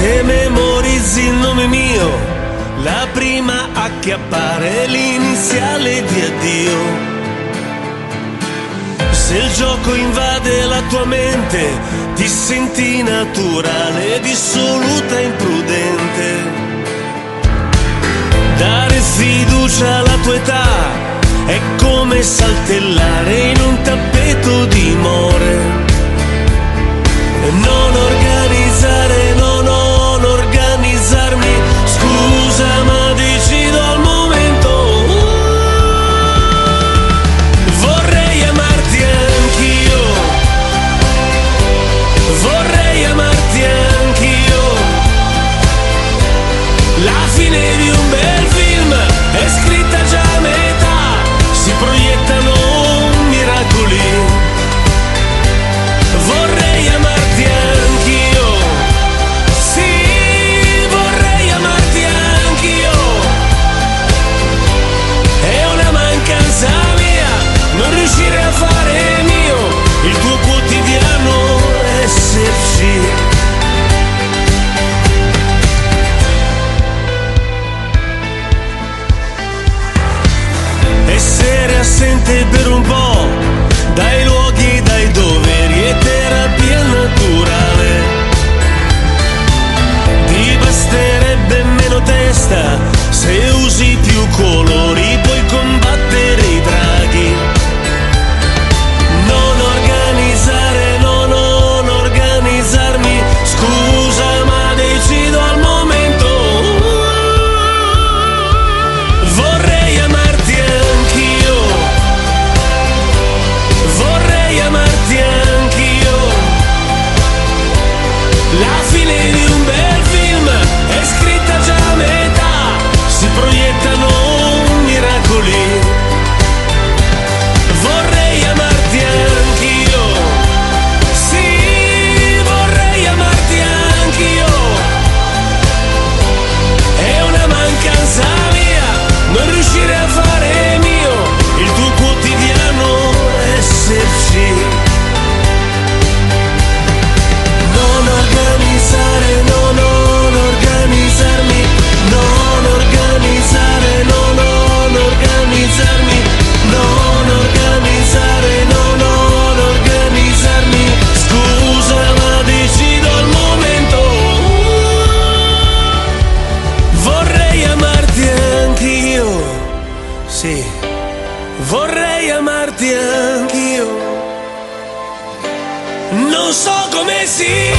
Se memorizzi il nome mio, la prima A che appare è l'iniziale di addio. Se il gioco invade la tua mente, ti senti naturale, dissoluta e imprudente. Dare fiducia alla tua età è come saltellare in un tappeto di more. Non organizzare, non organizzarmi, scusa ma decido al momento. Vorrei amarti anch'io, vorrei amarti anch'io. La fine di un bel film è scritta già a metà, si proiettano miracoli. Vorrei amarti anch'io, sì, vorrei amarti anch'io. È una mancanza mia non riuscire a fare mio il tuo quotidiano esserci. Essere assente per un po' dai luoghi, dai doveri e terapia naturale. Ti basterebbe meno testa se usi più colori, puoi combattere i draghi. Non organizzare, non organizzarmi, scusa ma decido al momento. Vorrei amarti anch'io, vorrei amarti anch'io. La fine di un bel film è scritta già a metà, si proiettano miracoli. Vorrei amarti anch'io, sì, vorrei amarti anch'io. È una mancanza mia non riuscire a fare mio il tuo quotidiano esserci. Non organizzare, non organizzarmi, non organizzare, non organizzarmi, non organizzare, non organizzarmi, scusa ma decido al momento. Vorrei amarti anch'io, sì, vorrei amarti anch'io. Non so come si